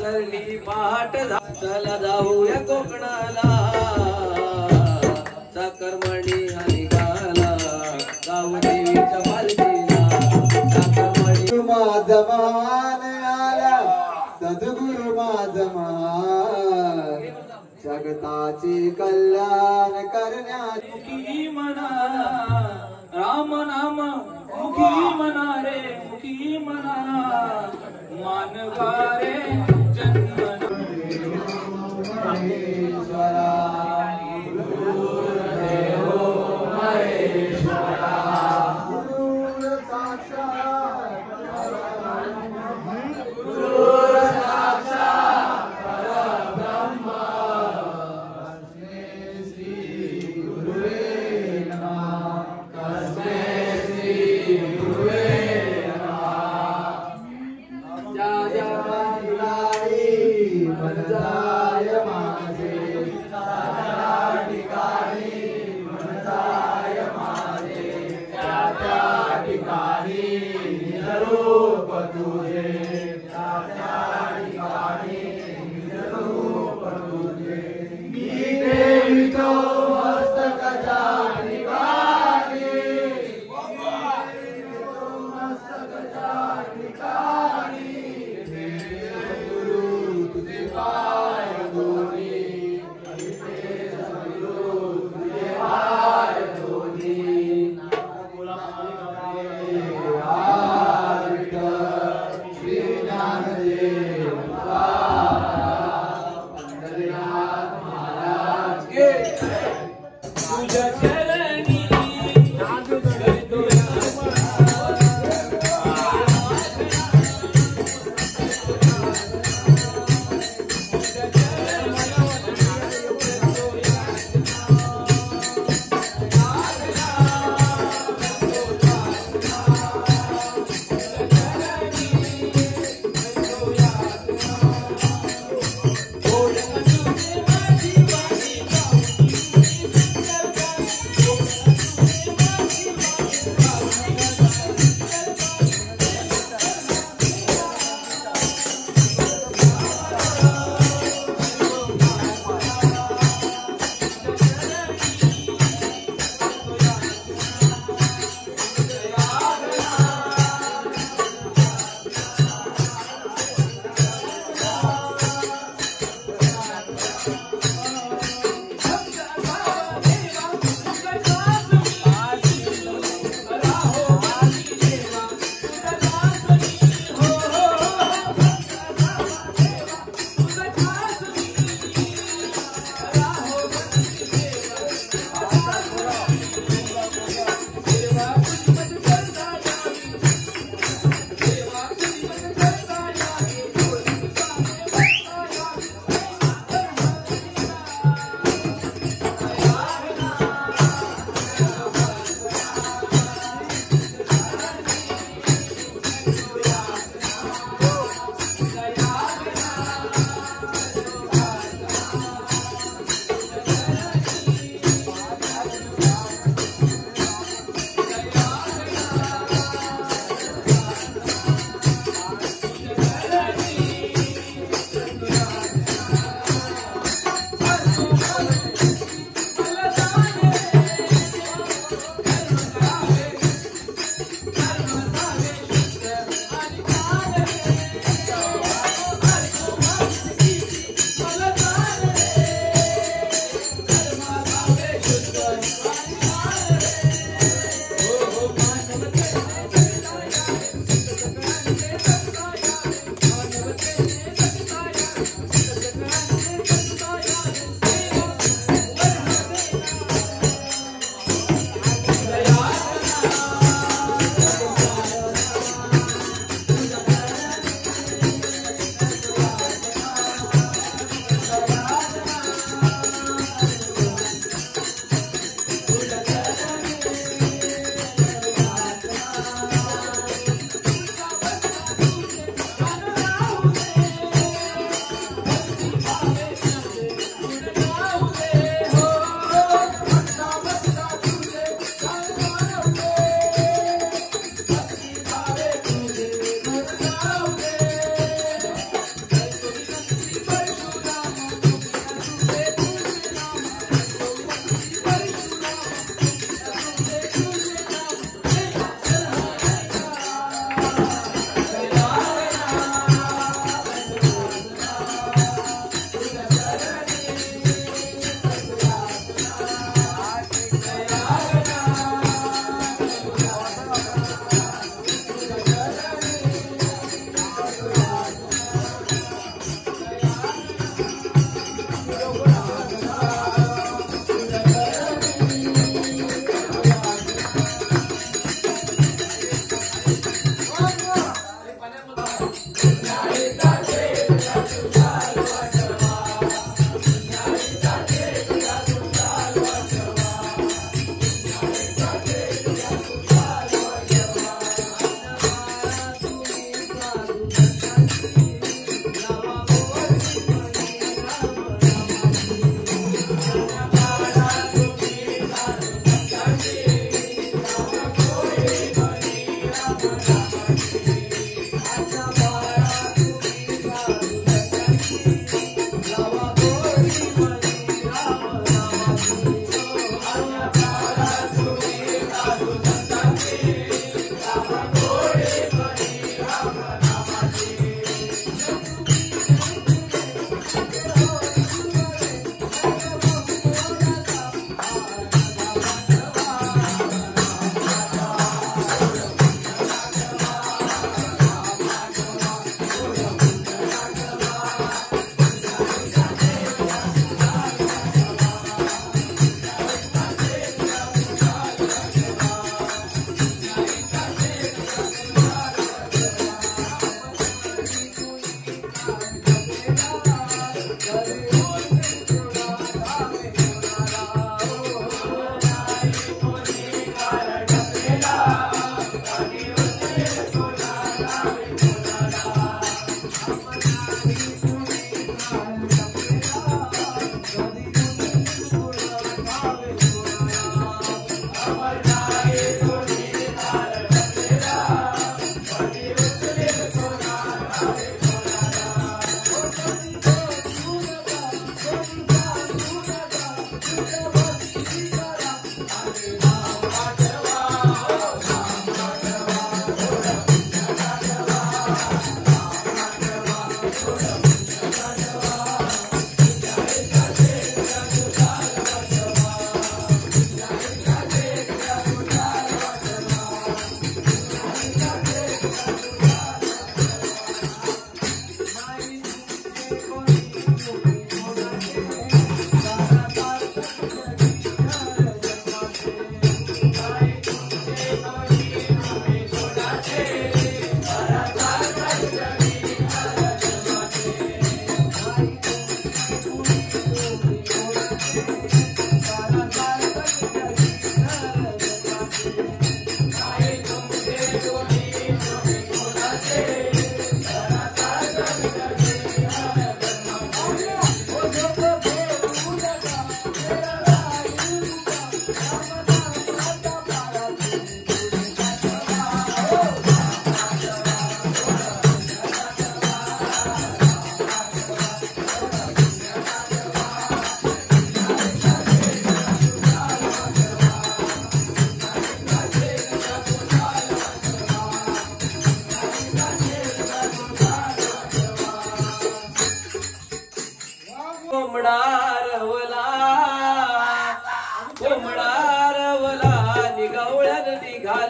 सरली पहाट चला जाऊया कोकणाला साखरमणी निघाला गाऊ देवीच्या पालखीला साखरमणी माझा मान आला सद्गुरु माझा मान जगताची कल्याण करण्याची म्हणा राम नाम मुखी म्हणा रे मुखी म्हणा मानवारे जन्म महेश्वरा गुरुदेव महेश्वरा गुरु साक्षात परब्रह्म तस्मै श्री गुरुवे नमः तस्मै श्री गुरुवे मनजाय माझे त्या ठिकाणी मनजाय माझे त्या ठिकाणी निजरूप तुझे त्या ठिकाणी निजरूप तुझे मी देवितो मस्तकाच्या ठिकाणी मस्तकाच्या ठिकाणी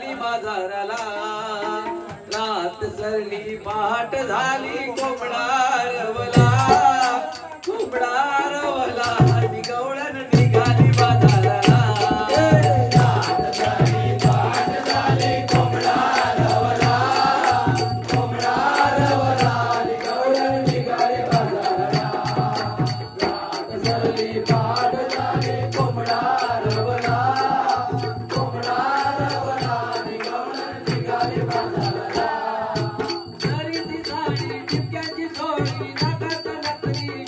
निघाली बाजाराला रात सरली पहाट झाली कोंबडा रवला गवळण निघाली बाजाराला रात झाली पहाट झाली कोंबडा रवला गवळण निघाली बाजाराला रात झाली पहाट झाली कोंबडा रवला गवळण निघाली बाजाराला नरीची साडी टिपक्याची थोडी नाकात नकली ग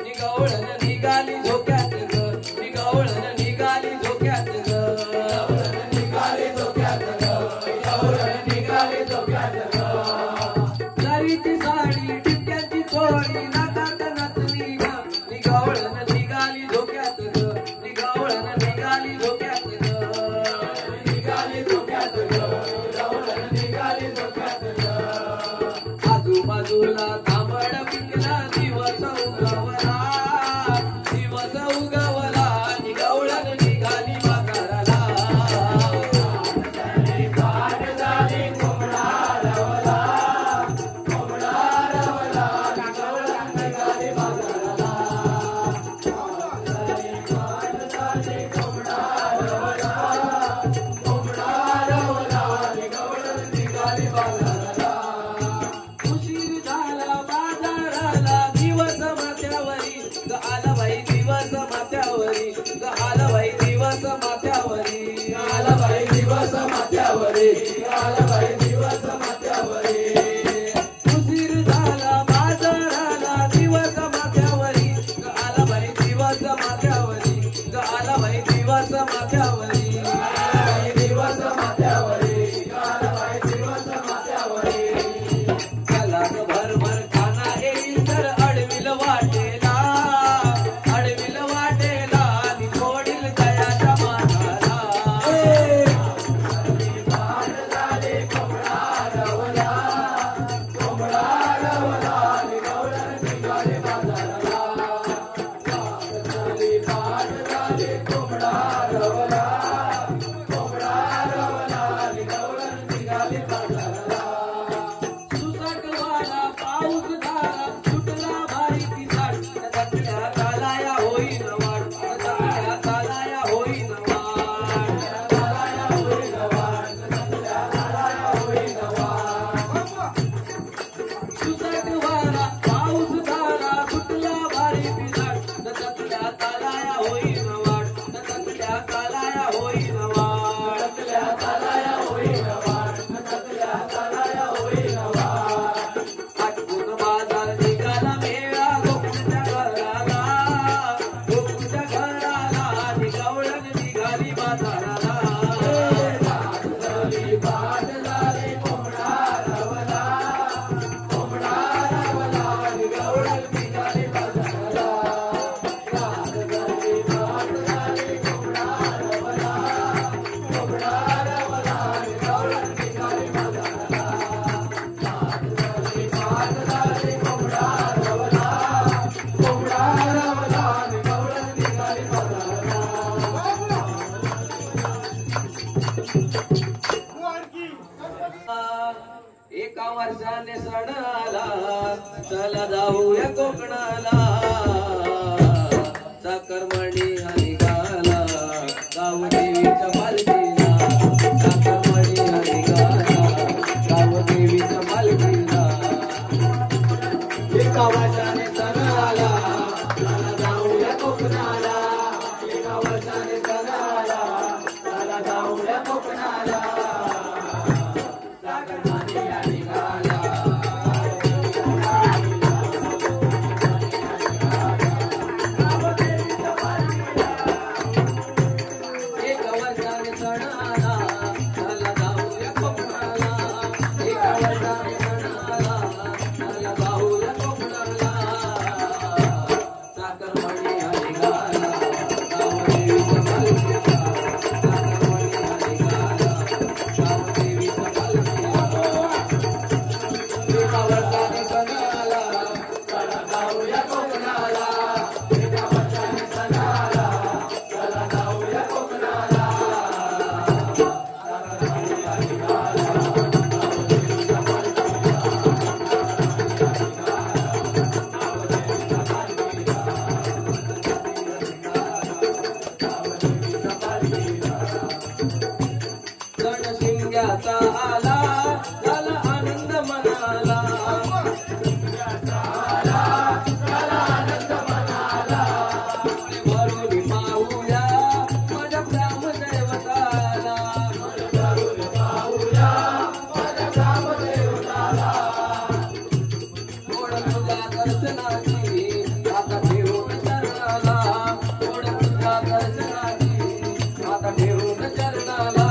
निघवळण निघाली झोक्यात ग निघवळण निघाली झोक्यात ग निघाली झोक्यात ग गवळण निघाली झोक्यात ग नरीची साडी टिपक्याची थोडी नाकात नकली ग निघवळण निघाली झोक्यात ग निघवळण निघाली झोक्यात ग निघाली झोक्यात ग गवळण निघाली झोक्यात ग आजूबाजूला तांबड पिकला दिवस उगवला निघवळण निघाली बाजाराला पहाट झाली कोंबडा रवला गवळण निघाली बाजाराला पहाट झाली कोंबडा रवला गवळण निघाली बाजाराला उशीर झाला बाजाराला दिवस माथ्यावरी ग आला बाई दिवस माथ्यावरी ग आला बाई दिवस माथ्यावरी आला बाई दिवस माथ्यावरी आला बाई दिवस माथ्यावरी उशीर झाला बाजाराला दिवस माथ्यावरी ग आला बाई दिवस माथ्यावरी ग आला बाई दिवस माथ्यावरी दिवस माथ्यावरी आला बाई दिवस माथ्यावरी कलाक भरभर खाना येईल तर अडविल वाटेला निघोडील दयाच्या माथाला पहाट झाली कोंबडा रवला गवळण निघाली बाजाराला पहाट झाली कोंबडा रवला गवळण निघाली बाजाराला सुसटवाला पाऊस झाला सुटला भारी पिसाट दसऱ्या कालाया होईन वाट दसऱ्या कालाया होईन वाट सुसटवाला पाऊस झाला सुटला भारी पिसाट दसऱ्या कालाया होईन वाट दसऱ्या कालाया होईन वाट आटपून बाजार निघाला मेळा गोकुळच्या घराला निघवळण निघाली बाजाराला पहाट झाली कोंबडा रवला गवळण निघाली बाजाराला रात झाली पहाट झाली कोंबडा रवला गवळण निघाली बाजाराला रात झाली पहाट झाली कोंबडा रवला गवळण निघाली बाजाराला एका वर्षाने सण आला चला जाऊया कोकणाला साखरमणी हा निघाला गावदेवीच्या पालखीला साखरमणी हा निघाला गावदेवीच्या पालखीला एका वर्षाने सण आला चला जाऊया कोकणाला एका वर्षाने सण आला चला जाऊया कोकणाला साखरमणी हा निघाला गावदेवीच्या पालखीला रणशिंग्याचा आला झाला आनंद मनाला भरून पाहूया माझ्या ग्रामदैवताला गोड तुझ्या दर्शनाची आता ठेवून चरणाला गोड तुझ्या दर्शनाची आता ठेवून चरणाला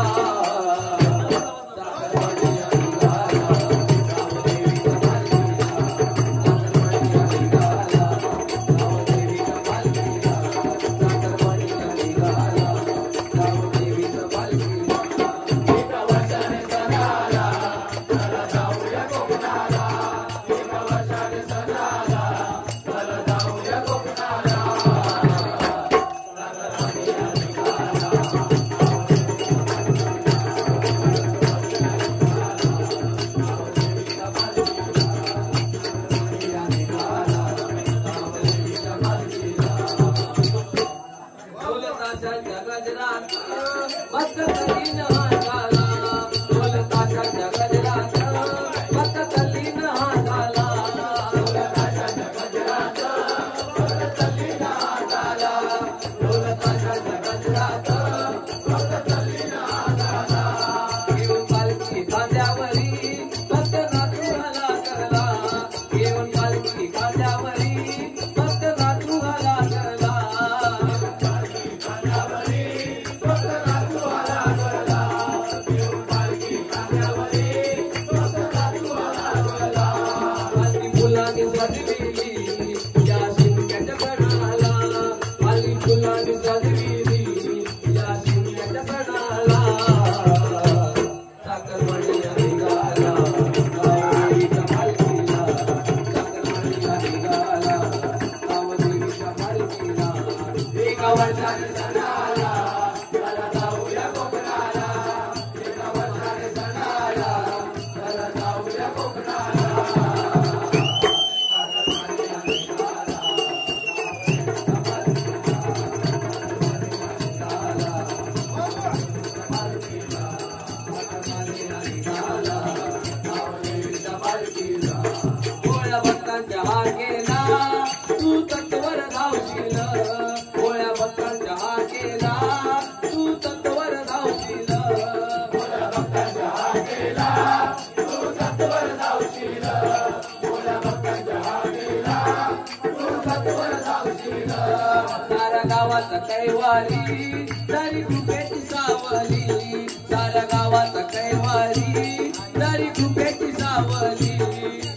सारा गावात कैवारी दारी कुपेची सावली सारा गावात कैवारी दारी कुपेची सावली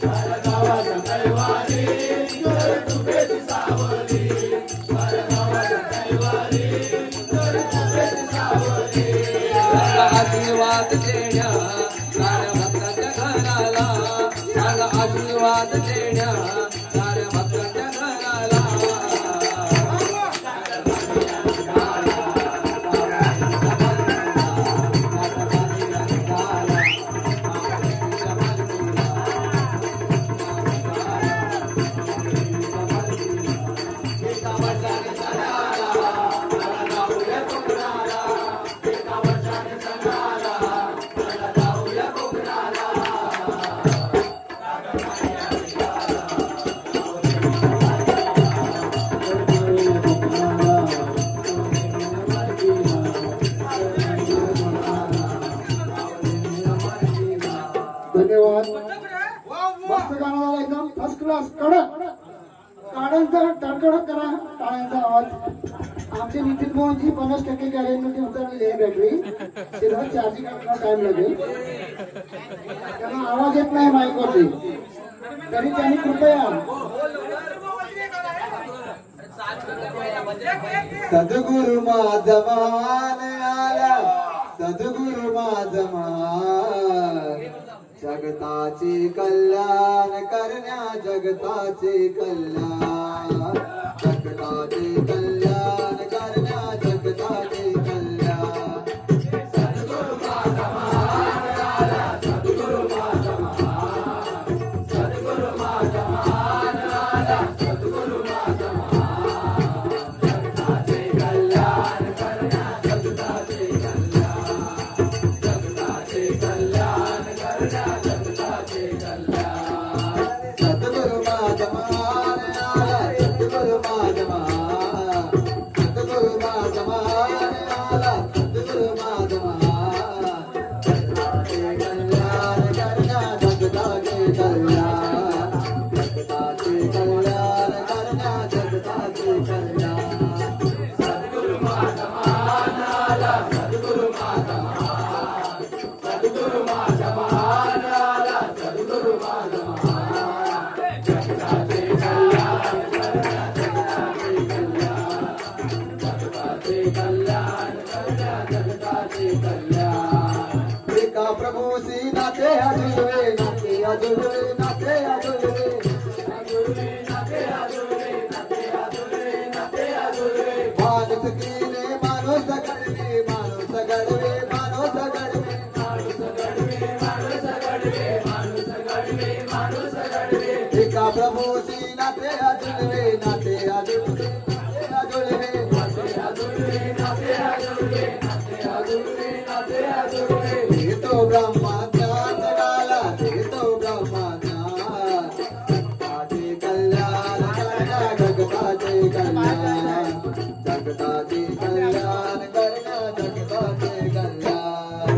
सारा गावात कैवारी दारी कुपेची सावली सारा गावात कैवारी दारी कुपेची सावली आशीर्वाद देण्या साऱ्या भक्तांच्या घराला सारा आशीर्वाद देण्या साऱ्या भक्तांच्या घराला धन्यवाद. मस्त गाणं झालं एकदम फर्स्ट क्लास. कडक टाळ्यांचा कडकडक करा टाळ्यांचा आवाज. आमचे नितीन मोहनजी 50% गॅरेंटी उतरलेली आहे बॅटरी. सिल्वर चार्जिंग करायला टाइम लागेल. त्यांना आवाज येत नाही माईकवरती तरी त्यांनी कृपया सद्गुरु माझा मान आला सद्गुरु माझा मान जगताचे कल्याण करण्या जगताचे कल्याण जगताचे कल्याण करण्या जगताचे कल्याण सद्गुरु माझा मान सद्गुरु माझा महान आला, सद्गुरु माझा महान, सद्गुरु माझा महान आला, सद्गुरु माझा महान, जगताचे कल्याण करण्या जगताचे कल्याण, जगताचे कल्याण करण्या जगताचे कल्याण. सद्गुरु माझा महान आला, सद्गुरु माझा महान, सद्गुरु माझा महान आला, सद्गुरु माझा महान. एका प्रभूसी नाते अजुलवे, नाते अजुलवे, नाते अजुलवे, नाते अजुलवे, नाते अजुलवे, नाते अजुलवे. माणूस कीने माणूस घडवे, माणूस घडवे, माणूस घडवे, माणूस घडवे, माणूस घडवे, माणूस घडवे, माणूस घडवे. एका प्रभूसी नाते अजुलवे, नाते अजुलवे, नाते अजुलवे, नाते अजुलवे, नाते अजुलवे, नाते अजुलवे, नाते अजुलवे. तो ब्रह्मा ज्ञान जगाला, तो ब्रह्मा ज्ञान, जगताचे कल्याण करण्या जगताचे कल्याण, जगताचे कल्याण करण्या जगताचे कल्याण.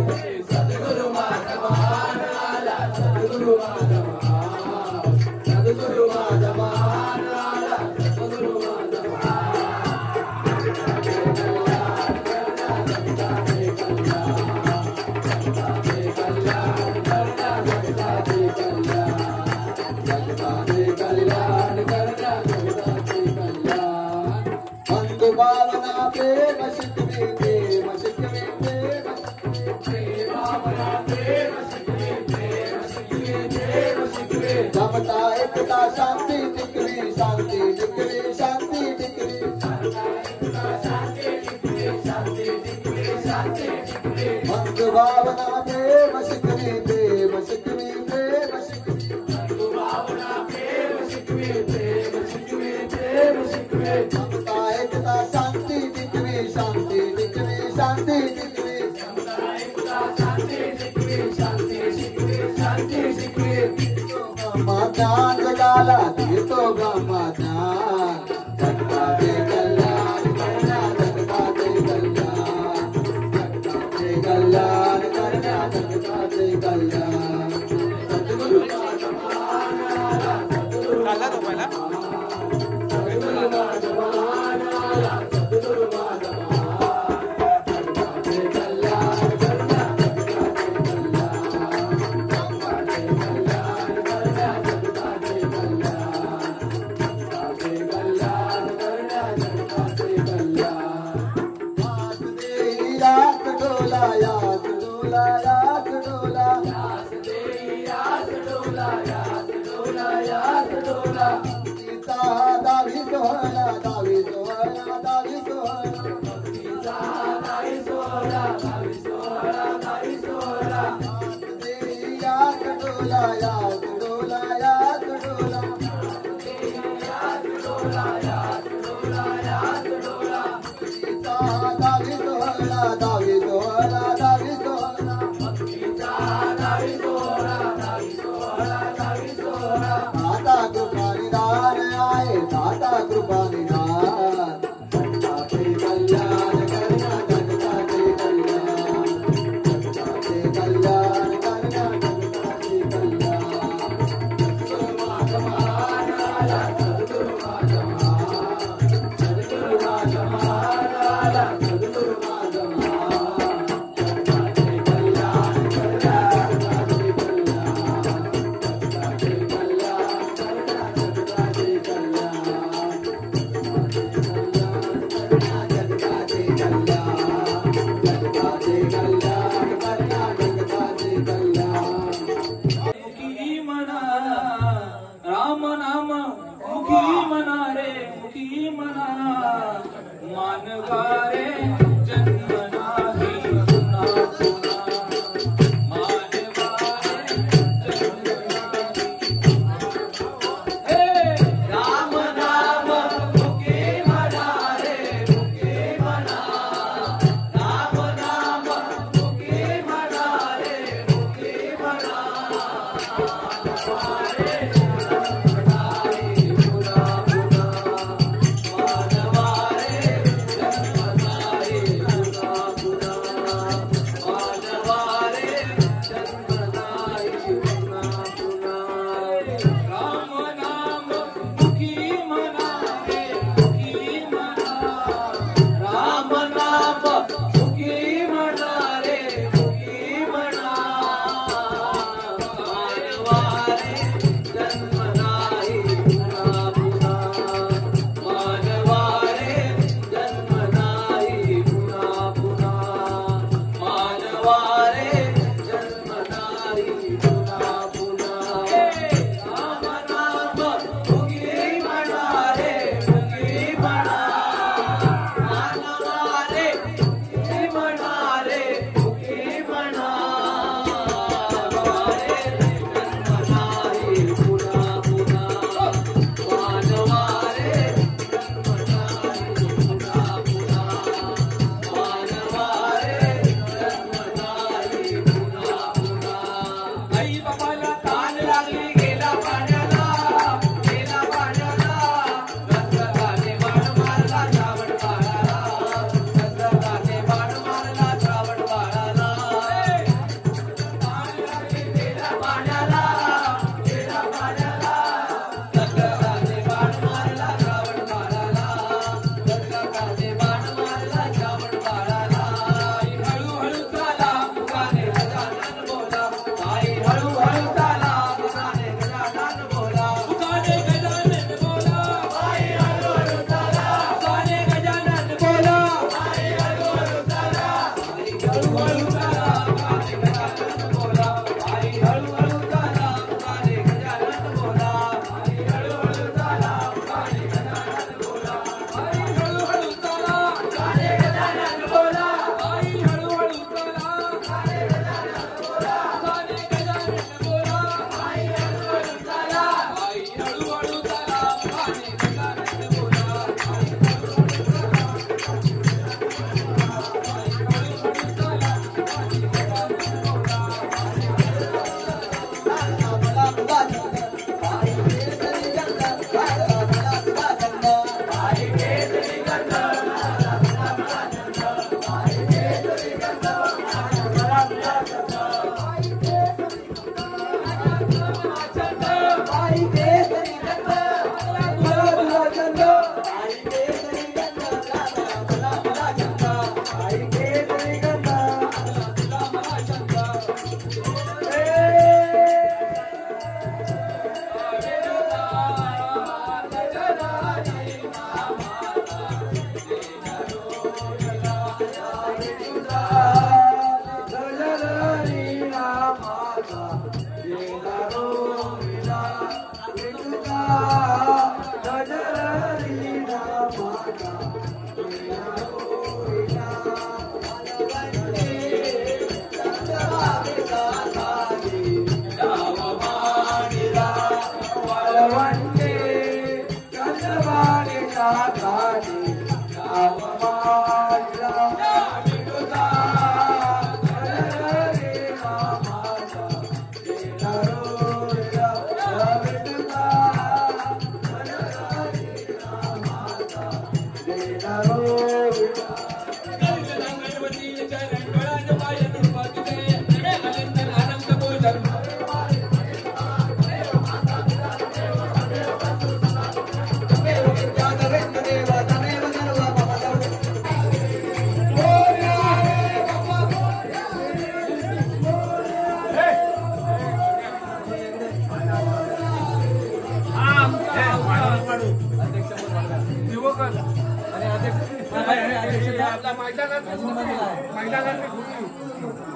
सद्गुरु माझा महान आला, सद्गुरु माझा महान, सद्गुरु माझा महान आला, सद्गुरु माझा महान. जगताचे कल्याण करण्या जगताचे कल्याण, जगताचे कल्याण करण्या जगताचे कल्याण, जगताचे कल्याण करण्या जगताचे कल्याण. बंधु भावना प्रेम शिकवे, प्रेम शिकवे, प्रेम शिकवे, प्रेम भावना प्रेम शिकवे, प्रेम शिकवे, प्रेम शिकवे. जमता एकता शांती टिकवे, शांती टिकवे, शांती टिकवे, जमता एकता शांती टिकवे, शांती टिकवे, शांती टिकवे. बंधु भावना प्रेम शिकवे, प्रेम शिकवे, प्रेम शिकवे, बंधु भावना प्रेम शिकवे, प्रेम शिकवे, प्रेम शिकवे. जमता एकता शांती टिकवे, शांती टिकवे, शांती टिकवे, जमता एकता शांती टिकवे, शांती शिकवे, शांती शिकवे. ब्रह्मा ज्ञान जगाला, तो ब्रह्मा ज्ञान, जगताचे कल्याण करण्या जगताचे कल्याण, जगताचे कल्याण करण्या जगताचे कल्याण. सद्गुरु माझा महान आला, सद्गुरु माझा महान, सद्गुरु माझा महान आला, सद्गुरु माझा महान, जगताचे कल्याण करण्या जगताचे कल्याण, जगताचे कल्याण करण्या जगताचे कल्याण, जगताचे कल्याण करण्या जगताचे कल्याण. यास देई यास डोला, यास डोला, यास डोला, यास देई यास डोला, यास डोला, यास डोला. भक्तीचा दावी सोहळा, दावी सोहळा, दावी सोहळा, भक्तीचा दावी सोहळा, दावी सोहळा, दावी सोहळा. यास देई यास डोला, यास डोला, यास डोला, यास देई यास डोला, यास डोला, यास डोला. भक्तीचा दावी सोहळा, दावी सोहळा, दावी सोहळा, भक्तीचा दावी सोहळा, दावी सोहळा, दावी सोहळा. दाता कृपा निधान आहे, दाता कृपा निधान, जगताचे कल्याण करण्या जगताचे कल्याण, जगताचे कल्याण करण्या जगताचे कल्याण. सद्गुरु माझा महान आला, सद्गुरु माझा महान, सद्गुरु माझा महान आला, सद्गुरु माझा महान, जगताचे कल्याण करण्या जगताचे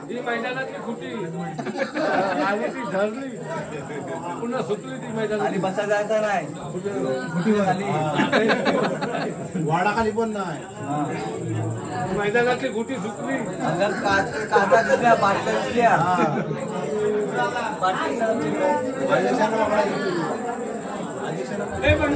ही मैदानातली खुटी आणि ती झरली पुन्हा सुटली ती मैदानात आणि बसा जायचा नाही खुटी झाली वाडाखाली पण नाही मैदानातली खुटी सुटली काचा दिसल्या बाटल्या दिसल्या पण